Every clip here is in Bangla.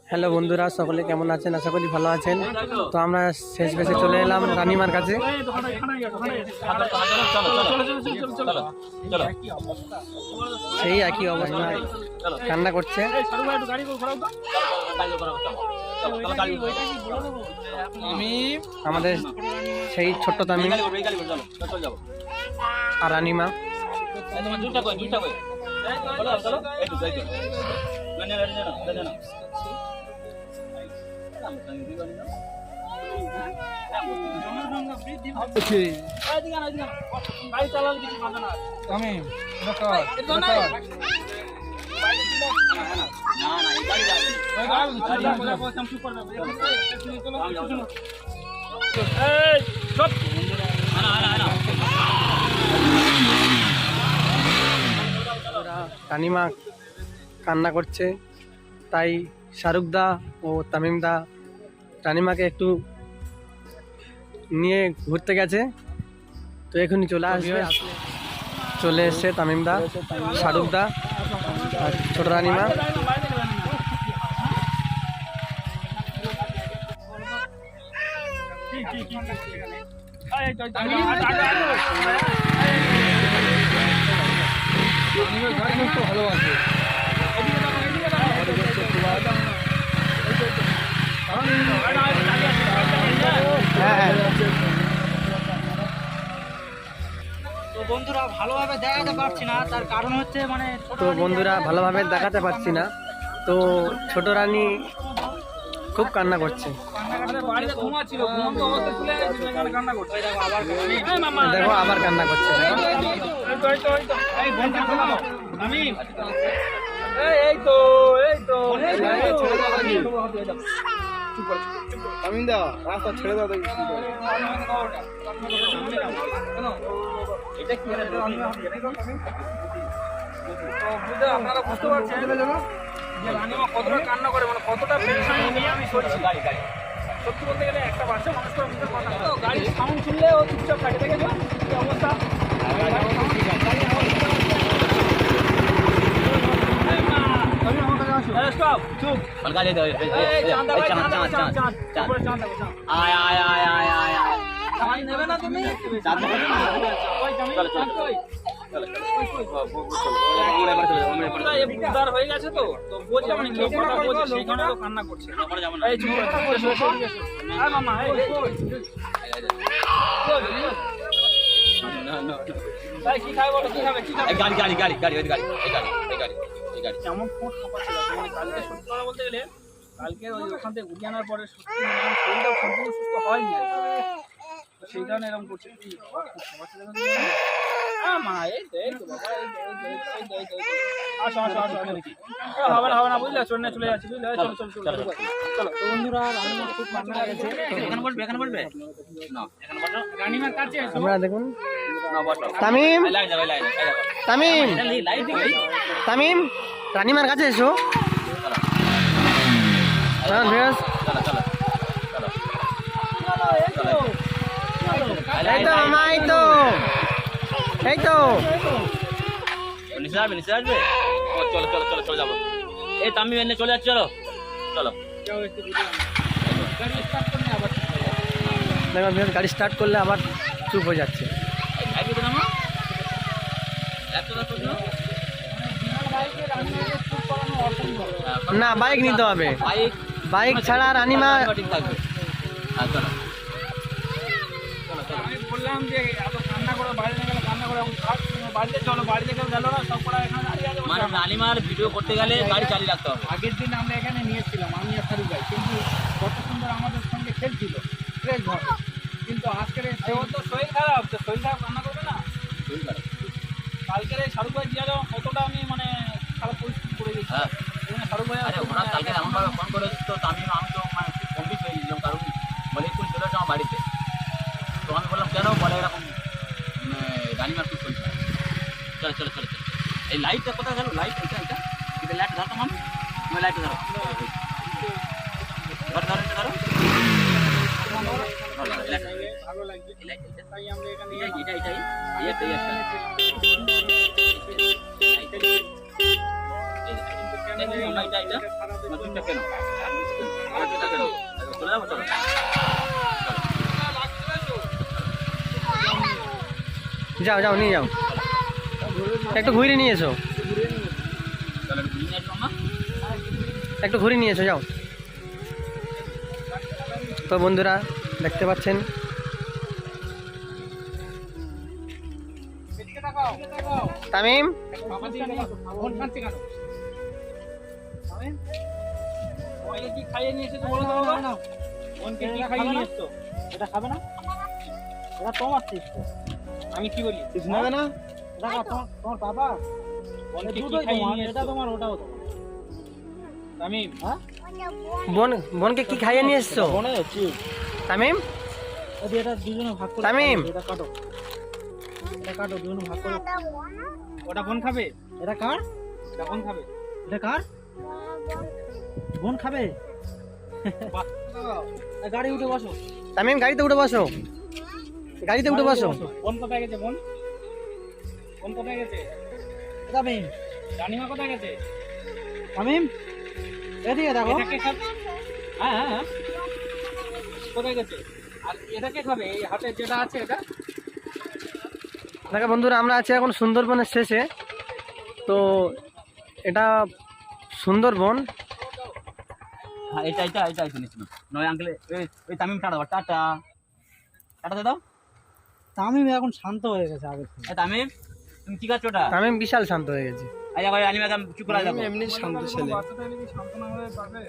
হ্যালো বন্ধুরা, সকলে কেমন আছেন? আশা করি ভালো আছেন। তো আমরা শেষ বেশে চলে এলাম রানীমার কাছে। সেই একই অবস্থা, কান্না করছে। আমাদের সেই ছোট্ট তামিম আর রানীমা। রানীমা কান্না করছে, তাই শাহরুখ দা ও তামিম দা রানীমাকে একটু নিয়ে ঘুরতে গেছে। তো এখনই চলে আসবে। চলে এসছে তামিম দা, শাহরুখ দা আর ছোট রানীমা। বন্ধুরা ভালোভাবে দেখাতে পারছি না, তার কারণ হচ্ছে তো ছোট রানী খুব কান্না করছে। দেখো আবার কান্না করছে। রাস্তা ছেড়ে দাও। আপনারা বুঝতে পারছেন যে রানীমা কতটা কান্না করে, মানে কতটা পেরেশানি নিয়ে আমি চলছি। সত্যি বলতে গেলে একটা বাচ্চা মানুষ করে মুখের কথা তো, গাড়ির সাউন্ড শুনলে ও চুপচাপ থাকে। দেখেছো কি অবস্থা? নেবে না তুমি? হয়ে গেছে তো বোঝে, মানে সেই কারণে কান্না করছে। কি খাবে বলো? কি খাবে? কেমন ফোন ছিল মানে কালকে, সত্যি কথা বলতে গেলে কালকে ওখান থেকে ঘুরিয়ে আনার পরে সত্যি শরীরটা সম্পূর্ণ সুস্থ হয়নি, সেই কারণে এরকম করছে। হবে না বুঝলে, চলে যাচ্ছি বুঝলে। চলো বন্ধুরা, রানীমা খুব কান্না গেছে। রানীমার কাছে আমরা দেখুন তামিম রানীমার কাছে এসো। এই তো নিচে আসবে। চলো যাবো। এই তামিম এনে চলে যাচ্ছে। চলো দেখো গাড়ি স্টার্ট করলে আবার চুপ হয়ে যাচ্ছে। না, বাইক নিতে হবে। বাইক ছাড়া রানীমা বললাম যে এত কান্না করে বাইরে গেলে কান্না করে বাড়িতে চলো, বাড়িতে কেউ গেল না, সব করা এখানে মানে রানীমার ভিডিও করতে গেলে গাড়ি চালিয়ে রাখতে হবে। আগের দিন আমরা এখানে নিয়েছিলাম, আমি আর শাহরুখ ভাই, কিন্তু কত সুন্দর আমাদের সঙ্গে খেলছিল ফ্রেশ ভাবে। কিন্তু আজকের তো শরীর খারাপ, তো শরীর খারাপ কান্না করবে না? কালকের এই শাহরুখ ভাই দিয়ে যাও কতটা আমি মানে খারাপ পরিস্থিতি পড়ে গেছি। শাহরুখ ভাই কালকে এমনভাবে ফোন করে তো আমি তো মানে খুব কমপ্লিট হয়ে গেছিলাম, কারণ বলে একটু চলে যাও আমার বাড়িতে। তো আমি বললাম কেন, বলে এরকম রানীমার খুব শরীর খারাপ। চলো এই লাইটটা কোথায় গেল? লাইট এটা লাইট ধরো, মাম লাইটটা ধরো। ভালো লাগছে, তাই আমরা এখানে এটা আরেকটা কেন আরেকটা কেন চলে যাবো চলো যাও যাও নিয়ে যাও, একটু ঘুরে নিয়ে এসো, চলো একটু ঘুরিয়ে নিয়ে আসবো মা একটু ঘুরে নিয়ে এসো যাও। তো বন্ধুরা দেখতে পাচ্ছেন এদিকে তাকাও তাকাও তামিম, বাবা দিকে তাকাও ফোন কাটছে কেন আমেন ওকে কি খাইয়ে নিয়ে এসেছো বলো তো বাবা ওকে কি খাইয়ে নিয়ে এসেছো এটা খাবে না এটা তোমার টিপস আমি কি বলি কিছু নেবে না? দেখো তোমার বাবা ওকে কি খাইয়ে নিয়ে এটা তোমার ওটাও তোমার তামিম হ্যাঁ বোনকে কি খাইয়ে নিয়ে এসছো মনে হচ্ছে তামিম? এটা দুজনে ভাগ করে তামিম। এটা কাটো দুজনে ভাগ করে ওটা বোন খাবে এটা কার এটা বোন খাবে এটা কার বোন খাবে গাড়ি উঠে বসো তামিম গাড়িতে উঠে বসো, গাড়িতে উঠে বসো। বোন কোথায় গেছে বোন কোথায় গেছে তামিম রানিমা কোথায় গেছে তামিম এদিকে দেখো এটাকে খাবে হ্যাঁ হ্যাঁ হ্যাঁ কোথায় গেছে আর এটাকে খাবে এই হাতে যেটা আছে এটা দেখো বন্ধুরা আমরা আছি এখন সুন্দরবনের শেষে, তো এটা সুন্দরবন। হ্যাঁ এটা এটা এটা শুনিস না নয় আঙ্কেল ওই তামিম টাটা দাও টাটা টাটা দাও তামিম এখন শান্ত হয়ে গেছে আগে থেকে তামিম তুমি কি করছো ওটা তামিম বিশাল শান্ত হয়ে গেছে। আচ্ছা ভাই আনিমা চুপ করে যাবো এমনি শান্ত ছেলে। বাচ্চাটা এমনি শান্ত না হয়ে পারবে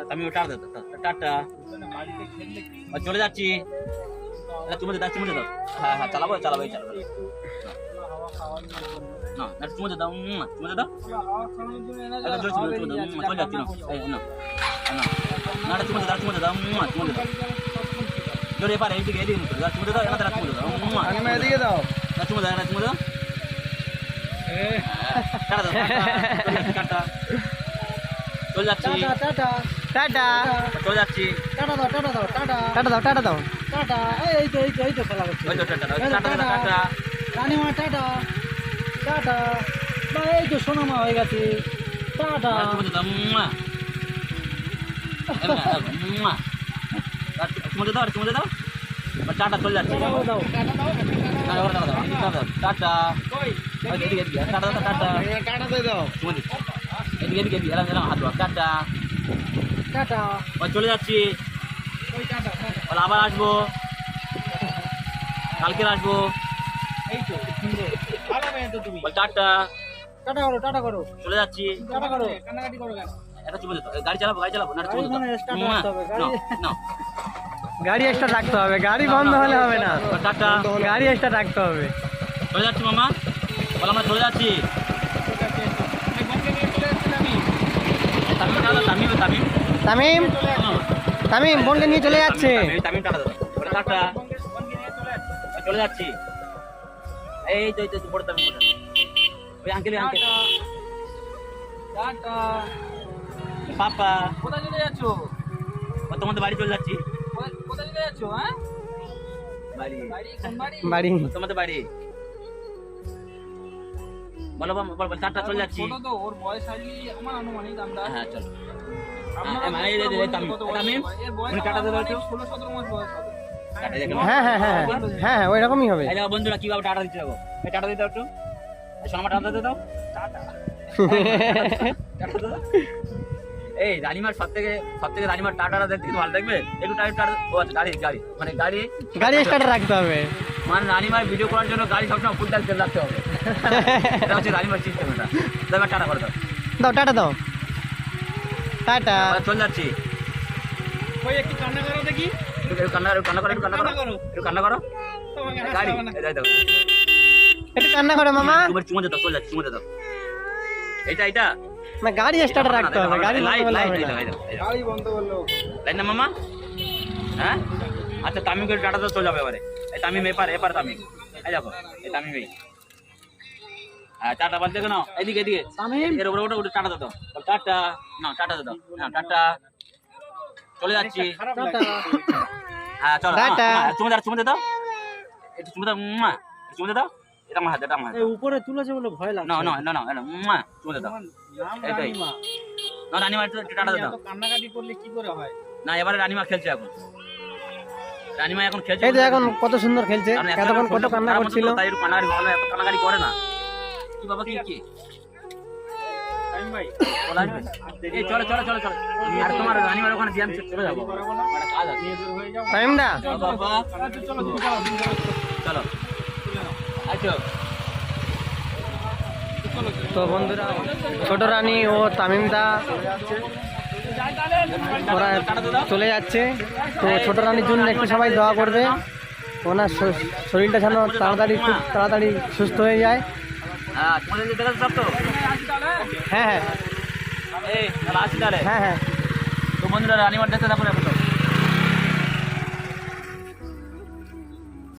তামিম টাটা দাও টাটা বাড়িতে খেললে কি চলে যাচ্ছি চুমে দাও হ্যাঁ হ্যাঁ চালাবো এই চালাবো হাওয়া খাওয়ার জন্য না না চুমে দাও হাওয়া খাওয়ানোর জন্য এনে এটা জোরে চলে যাচ্ছি না এই না না না চুমে দাও চুমে দাও জোরে এপারে এইদিকে চলে যাও চুমে দাও এনা দাও চুমে দাও আনিমা এদিকে দাও। না চুমে দাও টাটা দাও টাটা চলে যাচ্ছি টাটা টাটা চলে যাচ্ছি টাটা দাও টাটা টাটা দাও, টাটা দাও। টাটা এই তো খেলা করছে ওই তো টাটা টাটা রানিমা টাটা বা এই তো সোনামা হয়ে গেছে টাটা চুমে দাও চুমে দাও টাটা চলে যাচ্ছি দাও টাটা এদিকে টাটা টাটা টাটা দিয়ে দাও। এদিকে এলাম হাত ধোয়া টাটা টাটা চলে যাচ্ছি ওই টাটা বলে আবার আসবো কালকে আসবো এই তো সুন্দর ভালো মেয়ে তো তুমি বল টাটা টাটা করো চলে যাচ্ছি টাটা করো কান্নাকাটি করো কেন এটা চলে যেত গাড়ি চালাবো না চলে গাড়ি মানে start রাখতে হবে, গাড়ি- না গাড়ি একটা রাখতে হবে, গাড়ি বন্ধ হলে হবে না, টাটা গাড়ি একটা রাখতে হবে। চলে যাচ্ছি মামা বল আমরা চলে যাচ্ছি ঠিক আছে এই বনকে নিয়ে চলে এসেছি আমি তামিম তামিম তামিম, তামিম বোনকে নিয়ে চলে যাচ্ছে। তামিম টাটা দাও বলে টাটা বনকে নিয়ে চলে এসেছি চলে যাচ্ছি এই তো বড় তামিম ওই আঙ্কেল টাটা পাপা কোথায় চলে যাচ্ছ তোমাদের বাড়ি চলে যাচ্ছি কোথায় চলে যাচ্ছ হ্যাঁ বাড়ি বাড়ি কোন বাড়ি বাড়ি তোমাদের বাড়ি বলো বল চারটা চলে যাচ্ছি ছোট তো ওর বয়স হয়নি আমার আনুমানিক আমরা হ্যাঁ চলো তামিম টাটা দাও 16-17 মাস বয়স হবে হ্যাঁ হ্যাঁ হ্যাঁ হ্যাঁ ওই রকমই হবে। এই দেখো বন্ধুরা কিভাবে টাটা দিতে যাবো এই টাটা দিতে দাও একটু সোনামা টাটা দিয়ে দাও টাটা দাও। এই রানিমার সব থেকে রানিমার টাটাটা দেখতে কিন্তু ভালো লাগবে একটু টাটা ও আচ্ছা গাড়ি মানে গাড়ি স্টার্ট রাখতে হবে। মানে রানিমার ভিডিও করার জন্য গাড়ি সবসময় ফুল ট্যাঙ্ক তেল রাখতে হবে এটা হচ্ছে রানিমার সিস্টেম এটা এবার টাটা করে দাও দাও টাটা দাও, টাটা। এবার চলে যাচ্ছি ওই একটু কান্না করো দেখি একটু কান্না করো তোমাকে গাড়ি হাসতে হবে না। এই দেখো একটু কান্না করো মামা। তোমার চুমো দাও চলে যাচ্ছি চুমো দাও এটা না গাড়ি স্টার্ট রাখতে হবে, গাড়ি লাইট বন্ধ লাইট হবে না। গাড়ি বন্ধ করলো লাইট না মামা হ্যাঁ আচ্ছা তামিমকে টাটা তো চলে যাবে এবারে এই তামিম এপার তামিম এই দেখো এই তামিম এই হ্যাঁ টাটা বলতে কেন এদিকে তামিম এর উপরে ওটা টাটা দাও বল টাটা না টাটা দাও না টাটা চলে যাচ্ছি টাটা হ্যাঁ চলো টাটা। চুমে দাও একটু চুমে দাও চুমে দাও এটা আমার হাতে এই উপরে তুলেছে বলে ভয় লাগে না চুমে দাও নাম এটাই রানিমা না রানিমা একটু টাটা দাও। এত কান্নাকাটি করলে কি করে হয়? না এবারে রানিমা খেলছে এখন, রানিমা এখন খেলছে। এই তো এখন কত সুন্দর খেলছে, কারণ একটা এতক্ষণ কত শরীরটা কান্না খারাপ করছিল। হতো তো, তাই একটু কান্নাকাটি ভালো, এত কান্নাকাটি করে না। কি বাবা কি কি টাইম ভাই বলা আসবে? এই চলো চলো চলো চলো, আর তোমার রানিমার ওখানে ব্যায়াম চলে যাবো, একটা কাজ আছে। নিয়ে দূর হয়ে যাও। তামিম দা বাবা আচ্ছা, চলো তুমি চালাও, তুমি চালাও। চলো আচ্ছা তো বন্ধুরা ছোট রানী ও তামিম দা ওরা চলে যাচ্ছে। তো ছোট রানীর জন্য একটু সবাই দোয়া করবে, ওনার শরীরটা যেন তাড়াতাড়ি খুব তাড়াতাড়ি সুস্থ হয়ে যায়। হ্যাঁ তোমাদের দেখে সব তো হ্যাঁ হ্যাঁ এই তাহলে আসি তাহলে। হ্যাঁ হ্যাঁ তো বন্ধুরা রানিমার দেখতে তারপরে